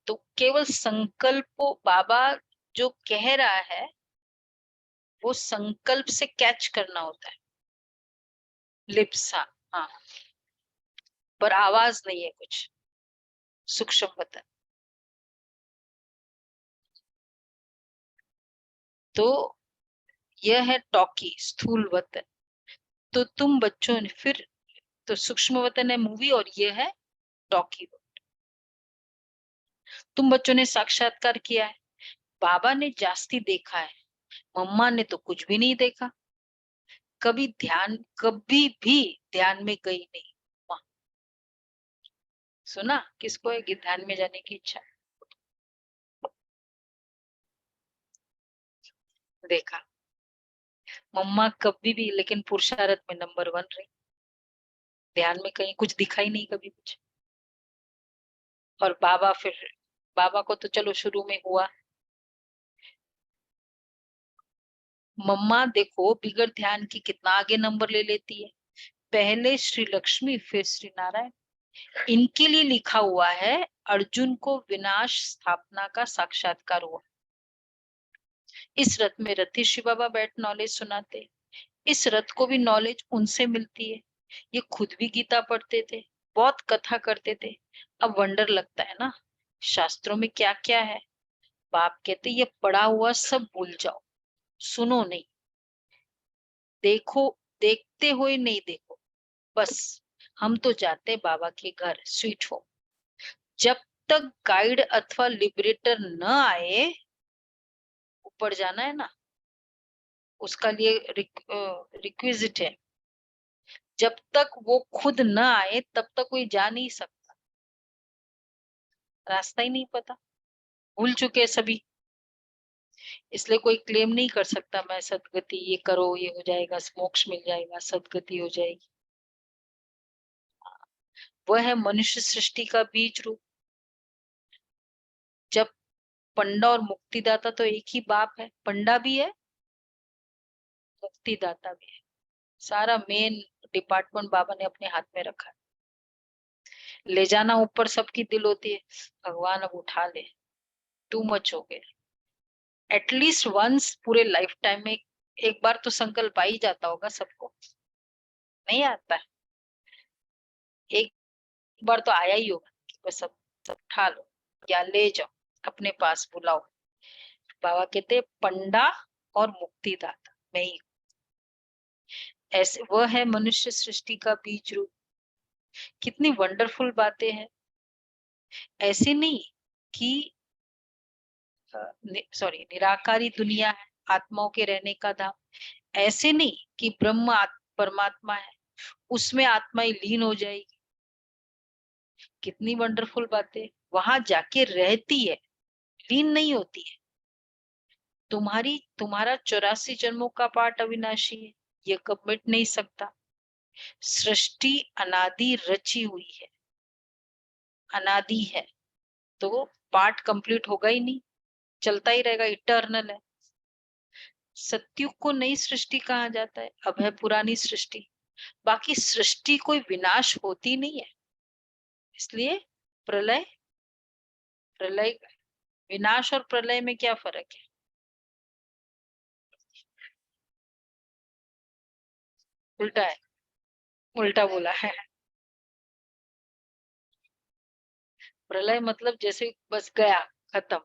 तो केवल संकल्पों, बाबा जो कह रहा है वो संकल्प से कैच करना होता है, लिप्स। हाँ हाँ, पर आवाज नहीं है कुछ। सूक्ष्म वतन तो यह है टॉकी स्थूल वतन। तो तुम बच्चों ने फिर, तो सूक्ष्म वतन है मूवी और यह है टॉकी। तुम बच्चों ने साक्षात्कार किया है, बाबा ने जास्ती देखा है, मम्मा ने तो कुछ भी नहीं देखा। कभी भी ध्यान में गई नहीं। माँ, सुना किसको है कि ध्यान में जाने की इच्छा, देखा मम्मा कभी भी, लेकिन पुरुषार्थ में नंबर 1 रही। ध्यान में कहीं कुछ दिखा ही नहीं कभी कुछ। और बाबा को तो चलो शुरू में हुआ। मम्मा देखो बिगड़ ध्यान की कितना आगे नंबर ले लेती है। पहले श्री लक्ष्मी फिर श्री नारायण। इनके लिए लिखा हुआ है अर्जुन को विनाश स्थापना का साक्षात्कार हुआ। इस रथ में रथी शिव बाबा बैठ नॉलेज सुनाते। इस रथ को भी नॉलेज उनसे मिलती है। ये खुद भी गीता पढ़ते थे, बहुत कथा करते थे। अब वंडर लगता है ना, शास्त्रों में क्या क्या है। बाप कहते ये पढ़ा हुआ सब भूल जाओ, सुनो नहीं, देखो, देखते हुए नहीं देखो, बस हम तो जाते बाबा के घर स्वीट होम। जब तक गाइड अथवा लिबरेटर न आए, ऊपर जाना है ना, उसका लिए रिक्विजिट है। जब तक वो खुद न आए तब तक कोई जा नहीं सकता, रास्ता ही नहीं पता, भूल चुके सभी। इसलिए कोई क्लेम नहीं कर सकता मैं सदगति, ये करो ये हो जाएगा, मोक्ष मिल जाएगा, सदगति हो जाएगी। वह है मनुष्य सृष्टि का बीज रूप। जब पंडा और मुक्तिदाता तो एक ही बाप है, पंडा भी है मुक्तिदाता भी है। सारा मेन डिपार्टमेंट बाबा ने अपने हाथ में रखा है। ले जाना ऊपर सबकी दिल होती है, भगवान अब उठा ले, टू मच हो गए। एटलीस्ट वंस पूरे लाइफ टाइम में एक बार तो संकल्प आ ही जाता होगा सबको, नहीं आता है? एक बार तो आया ही होगा कि बस सब उठा लो या ले जाओ, अपने पास बुलाओ। बाबा कहते पंडा और मुक्तिदाता मैं ही। ऐसे वह है मनुष्य सृष्टि का बीज रूप। कितनी वंडरफुल बातें हैं। ऐसे नहीं कि निराकारी दुनिया है, आत्माओं के रहने का धाम। ऐसे नहीं कि ब्रह्म परमात्मा है, उसमें आत्मा लीन हो जाएगी। कितनी वंडरफुल बातें। वहां जाके रहती है, लीन नहीं होती है। तुम्हारा 84 जन्मों का पाठ अविनाशी है, ये कब मिट नहीं सकता। सृष्टि अनादि रची हुई है, अनादि है, तो पार्ट कंप्लीट होगा ही नहीं, चलता ही रहेगा, इटर्नल है। सत्युग को नई सृष्टि कहा जाता है, अब है पुरानी सृष्टि। बाकी सृष्टि कोई विनाश होती नहीं है। इसलिए प्रलय प्रलय विनाश और प्रलय में क्या फर्क है? उल्टा है, उल्टा बोला है। प्रलय मतलब जैसे बस गया, खत्म।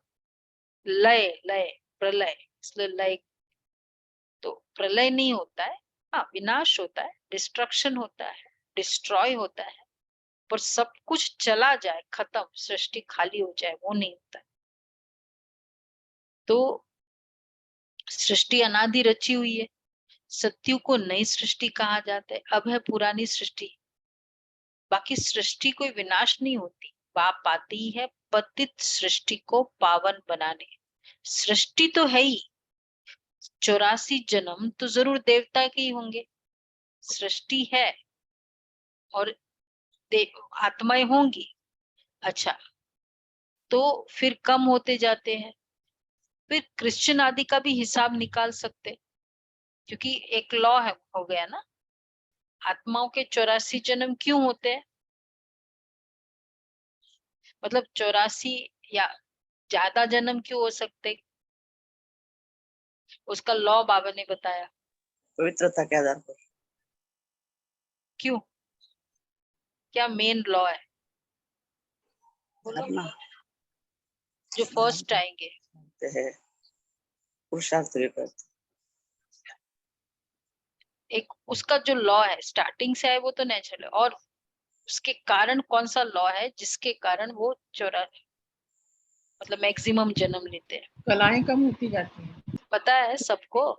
लय लय प्रलय, इसलिए लय। तो प्रलय नहीं होता है, हाँ विनाश होता है, डिस्ट्रक्शन होता है, डिस्ट्रॉय होता है, पर सब कुछ चला जाए, खत्म, सृष्टि खाली हो जाए, वो नहीं होता है। तो सृष्टि अनादि रची हुई है। सत्युग को नई सृष्टि कहा जाता है, अब है पुरानी सृष्टि। बाकी सृष्टि कोई विनाश नहीं होती, बाप आती है पतित सृष्टि को पावन बनाने। सृष्टि तो है ही, 84 जन्म तो जरूर देवता के ही होंगे, सृष्टि है और आत्माएं होंगी। अच्छा, तो फिर कम होते जाते हैं। फिर क्रिश्चियन आदि का भी हिसाब निकाल सकते, क्योंकि एक लॉ है, हो गया ना, आत्माओं के 84 जन्म क्यों होते हैं? मतलब 84 या ज्यादा जन्म क्यों हो सकते, उसका लॉ बाबा ने बताया। पवित्रता के आधार पर। क्यों, क्या मेन लॉ है बोलो? अपना जो फर्स्ट आएंगे है पुरुषार्थ भी करते। एक उसका जो लॉ है स्टार्टिंग से है, वो तो नेचुरल है। और उसके कारण कौन सा लॉ है जिसके कारण वो 84 मतलब मैक्सिमम जन्म लेते हैं? कलाएं कम होती जाती हैं। पता है सबको?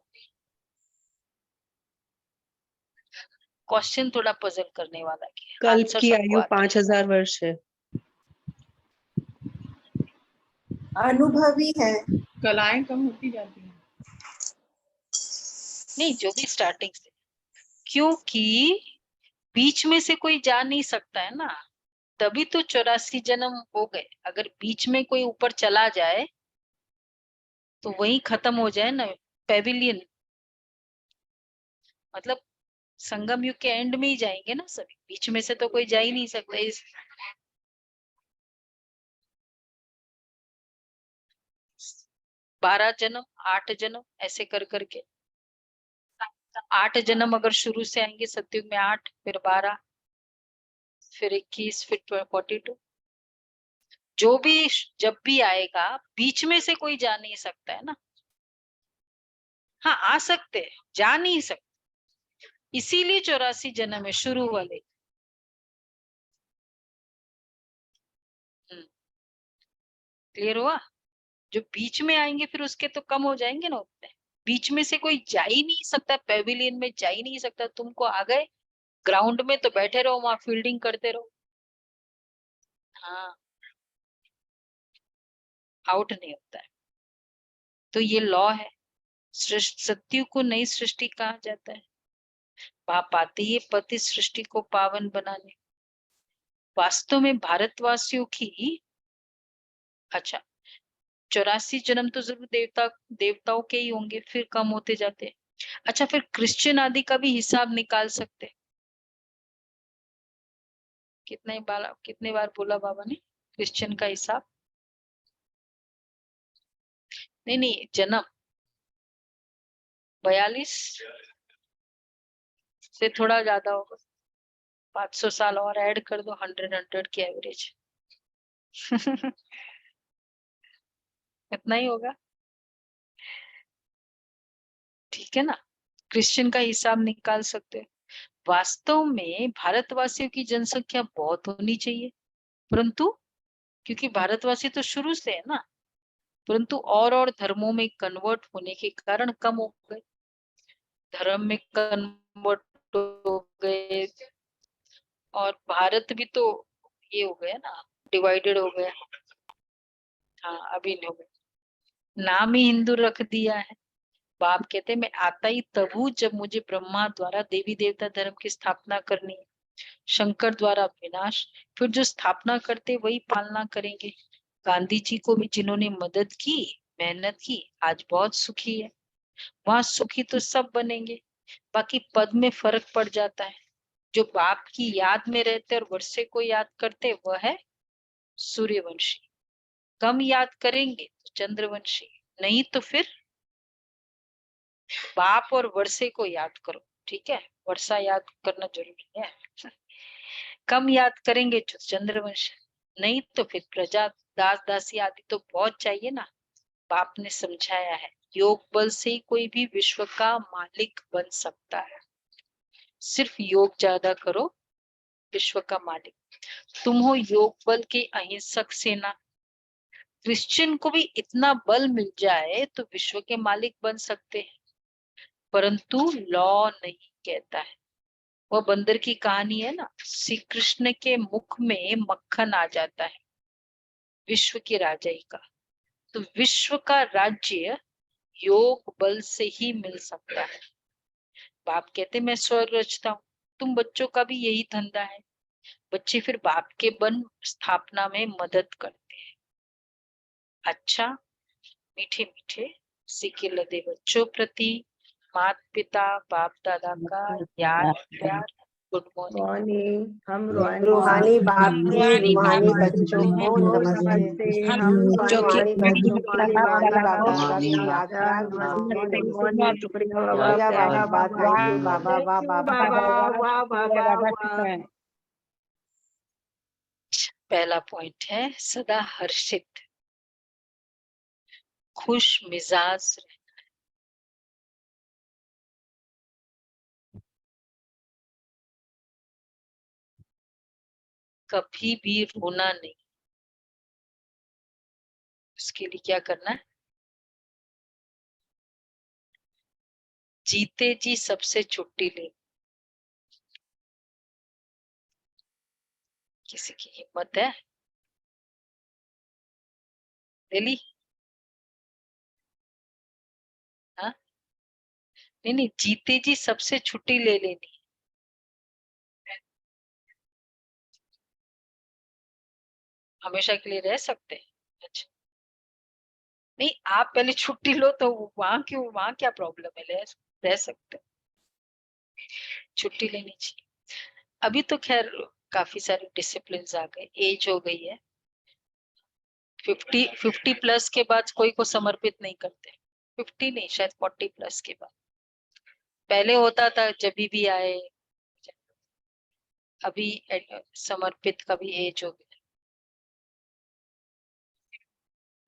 क्वेश्चन थोड़ा पजल करने वाला है, कल्प आंसर की सबको आयु आता है। 5000 वर्ष है। अनुभवी है। कलाएं कम होती जाती हैं। नहीं, जो भी स्टार्टिंग से, क्योंकि बीच में से कोई जा नहीं सकता है ना। तभी तो 84 जन्म हो गए। अगर बीच में कोई ऊपर चला जाए तो वही खत्म हो जाए ना, पेविलियन। मतलब संगम युग के एंड में ही जाएंगे ना सभी, बीच में से तो कोई जा ही नहीं सकता। इस 12 जन्म, 8 जन्म ऐसे कर करके 8 जन्म अगर शुरू से आएंगे सतयुग में 8, फिर 12, फिर 21, फिर 42। जो भी जब भी आएगा बीच में से कोई जा नहीं सकता है ना। हाँ आ सकते हैं, जा नहीं सकते, इसीलिए 84 जन्म है शुरू वाले। क्लियर हुआ? जो बीच में आएंगे फिर उसके तो कम हो जाएंगे ना उतने। बीच में से कोई जा ही नहीं सकता, पेविलियन में जा ही नहीं सकता। तुमको आ गए ग्राउंड में तो बैठे रहो, वहां फील्डिंग करते रहो। हाँ, आउट नहीं होता है। तो ये लॉ है। सत्यु को नई सृष्टि कहा जाता है। पाप आते ही पति सृष्टि को पावन बनाने। वास्तव में भारतवासियों की, अच्छा 84 जन्म तो जरूर देवताओं के ही होंगे, फिर कम होते जाते हैं। अच्छा, फिर क्रिश्चियन आदि का भी हिसाब निकाल सकते हैं। कितने बार बोला बाबा ने क्रिश्चियन का हिसाब? नहीं, जन्म 42 से थोड़ा ज्यादा होगा। 500 साल और ऐड कर दो, 100 की एवरेज। इतना ही होगा, ठीक है ना। क्रिश्चियन का हिसाब निकाल सकते हैं। वास्तव में भारतवासियों की जनसंख्या बहुत होनी चाहिए, परंतु क्योंकि भारतवासी तो शुरू से है ना, परंतु और धर्मों में कन्वर्ट होने के कारण कम हो गए। धर्म में कन्वर्ट हो गए, और भारत भी तो ये हो गया ना, डिवाइडेड हो गया। हाँ, अभी नहीं हो गया, नाम ही हिंदू रख दिया है। बाप कहते मैं आता ही तब हूँ जब मुझे ब्रह्मा द्वारा देवी देवता धर्म की स्थापना करनी है, शंकर द्वारा विनाश, फिर जो स्थापना करते वही पालना करेंगे। गांधी जी को भी जिन्होंने मदद की, मेहनत की, आज बहुत सुखी है। वहां सुखी तो सब बनेंगे, बाकी पद में फर्क पड़ जाता है। जो बाप की याद में रहते और वर्षे को याद करते वह है सूर्यवंशी। कम याद करेंगे तो चंद्रवंशी, नहीं तो फिर बाप और वर्षे को याद करो, ठीक है। वर्षा याद करना जरूरी है। कम याद करेंगे तो चंद्रवंश, नहीं तो फिर प्रजा, दास दासी आदि तो बहुत चाहिए ना। बाप ने समझाया है योग बल से ही कोई भी विश्व का मालिक बन सकता है। सिर्फ योग ज्यादा करो, विश्व का मालिक तुम हो। योग बल के अहिंसक सेना। क्रिश्चियन को भी इतना बल मिल जाए तो विश्व के मालिक बन सकते हैं, परंतु लॉ नहीं कहता है। वह बंदर की कहानी है ना, श्री कृष्ण के मुख में मक्खन आ जाता है विश्व की राजाई का। तो विश्व का राज्य योग बल से ही मिल सकता है। बाप कहते मैं स्वर्ग रचता हूँ, तुम बच्चों का भी यही धंधा है। बच्चे फिर बाप के बन स्थापना में मदद करते हैं। अच्छा, मीठे मीठे सिक्के लदे बच्चों प्रति माता पिता बाप दादा का याद प्यार। Good morning. मॉर्निंग। हम रूहानी बाप के रूहानी बच्चों को नमस्ते। नमस्ते। हम जो कि रूहानी बच्चों को रूहानी बाप दादा रूहानी का बाप याद नमस्ते नमस्ते नमस्ते। नमस्ते। शुक्रिया बाबा, शुक्रिया बाबा, थैंक वाह, थैंक यू बाबा, थैंक वाह यू बाबा। बाबा, वाह बाबा। पहला पॉइंट है सदा हर्षित, खुश मिजाज रहे। कभी भी रोना नहीं। उसके लिए क्या करना है? जीते जी सबसे छुट्टी ले। किसी की हिम्मत है? ले ली? हाँ, नहीं, जीते जी सबसे छुट्टी ले लेनी। हमेशा के लिए रह सकते हैं? अच्छा, नहीं आप पहले छुट्टी लो तो वहां क्यों, वहां क्या प्रॉब्लम है, रह सकते हैं, छुट्टी लेनी चाहिए। अभी तो खैर काफी सारे डिसिप्लिन आ गए, एज हो गई है, 50 प्लस के बाद कोई को समर्पित नहीं करते, 50 नहीं शायद 40 प्लस के बाद। पहले होता था जब भी आए, अभी समर्पित का भी एज हो गया,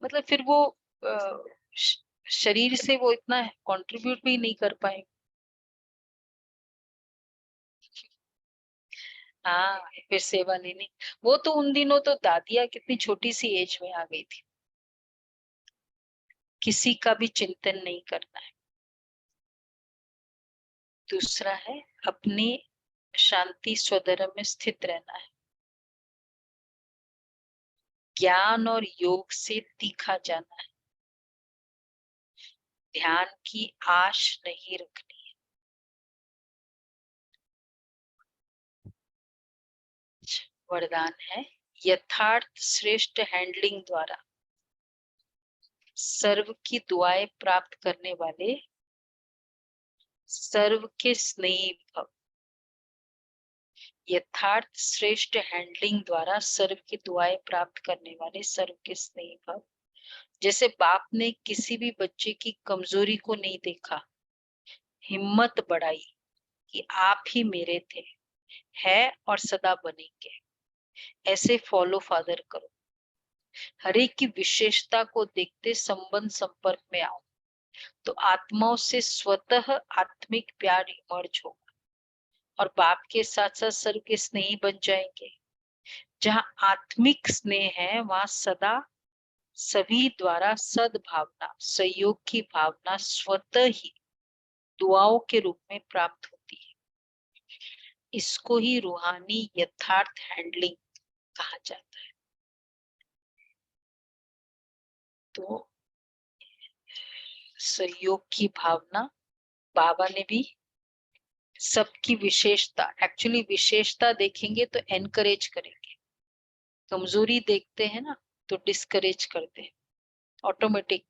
मतलब फिर वो शरीर से वो इतना कंट्रीब्यूट भी नहीं कर पाए। हाँ फिर सेवा लेनी, वो तो उन दिनों तो दादियाँ कितनी छोटी सी एज में आ गई थी, किसी का भी चिंतन नहीं करना है। दूसरा है अपनी शांति स्वधर्म में स्थित रहना है, ज्ञान और योग से तीखा जाना है, ध्यान की आश नहीं रखनी है। वरदान है यथार्थ श्रेष्ठ हैंडलिंग द्वारा सर्व की दुआएं प्राप्त करने वाले सर्व के स्नेही भव। यथार्थ श्रेष्ठ हैंडलिंग द्वारा सर्व की दुआएं प्राप्त करने वाले सर्व के स्नेही भव। जैसे बाप ने किसी भी बच्चे की कमजोरी को नहीं देखा, हिम्मत बढ़ाई कि आप ही मेरे थे, है और सदा बनेंगे, ऐसे फॉलो फादर करो। हर एक की विशेषता को देखते संबंध संपर्क में आओ, तो आत्माओं से स्वतः आत्मिक प्यार इमर्ज होगा और बाप के साथ साथ सर्व के स्नेही बन जाएंगे। जहाँ आत्मिक स्नेह है वहां सदा सभी द्वारा सद्भावना सहयोग की भावना स्वतः ही दुआओं के रूप में प्राप्त होती है। इसको ही रूहानी यथार्थ हैंडलिंग कहा जाता है। तो सहयोग की भावना, बाबा ने भी सबकी विशेषता, एक्चुअली विशेषता देखेंगे तो एनकरेज करेंगे, कमजोरी देखते हैं ना तो डिस्करेज करते हैं, ऑटोमेटिक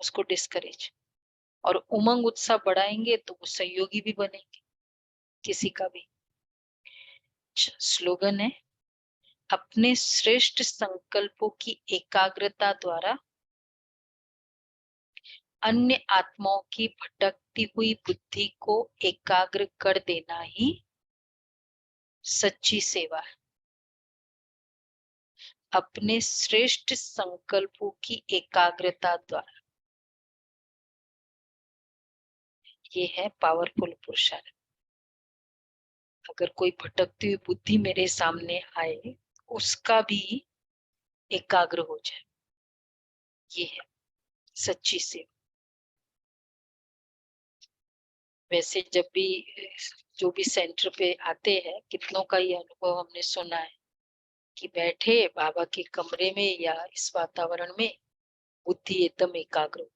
उसको डिस्करेज, और उमंग उत्साह बढ़ाएंगे तो वो सहयोगी भी बनेंगे किसी का भी। स्लोगन है अपने श्रेष्ठ संकल्पों की एकाग्रता द्वारा अन्य आत्माओं की भटकती हुई बुद्धि को एकाग्र कर देना ही सच्ची सेवा है। अपने श्रेष्ठ संकल्पों की एकाग्रता द्वारा, ये है पावरफुल पुरुषार्थ। अगर कोई भटकती हुई बुद्धि मेरे सामने आए, उसका भी एकाग्र हो जाए, ये है सच्ची सेवा। वैसे जब भी जो भी सेंटर पे आते हैं, कितनों का ये अनुभव हमने सुना है कि बैठे बाबा के कमरे में या इस वातावरण में बुद्धि एकदम एकाग्र।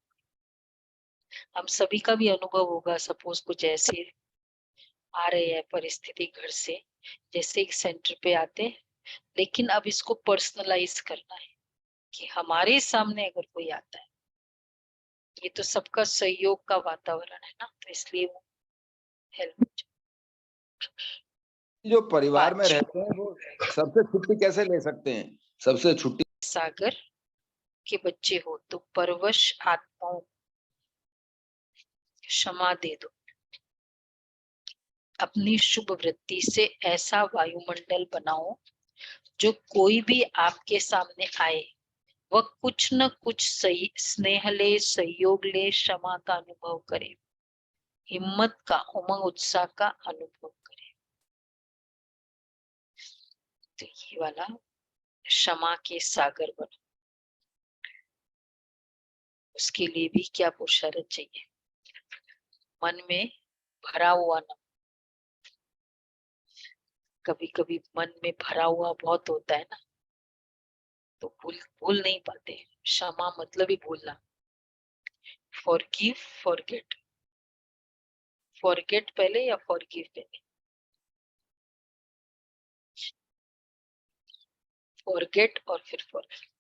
हम सभी का भी अनुभव होगा, सपोज कुछ ऐसे आ रहे हैं परिस्थिति घर से, जैसे एक सेंटर पे आते हैं, लेकिन अब इसको पर्सनलाइज करना है कि हमारे सामने अगर कोई आता है, ये तो सबका सहयोग का वातावरण है ना, तो इसलिए वो हेल्प। जो परिवार में रहते हैं वो सबसे छुट्टी कैसे ले सकते हैं? सबसे छुट्टी सागर के बच्चे हो तो परवश आत्माओं क्षमा दे दो, अपनी शुभ वृत्ति से ऐसा वायुमंडल बनाओ जो कोई भी आपके सामने आए वह कुछ न कुछ सही स्नेह ले, सहयोग ले, क्षमा का अनुभव करे, हिम्मत का, उमंग उत्साह का अनुभव करे। तो ये वाला क्षमा के सागर बनो। उसके लिए भी क्या पुरुषार्थ चाहिए? मन में भरा हुआ न, कभी कभी मन में भरा हुआ बहुत होता है ना, तो भूल नहीं पाते। क्षमा मतलब ही भूलना। फॉरगिव, फॉरगेट, फॉरगेट पहले या फॉरगिव पहले? फॉरगेट और फिर फॉरगेट।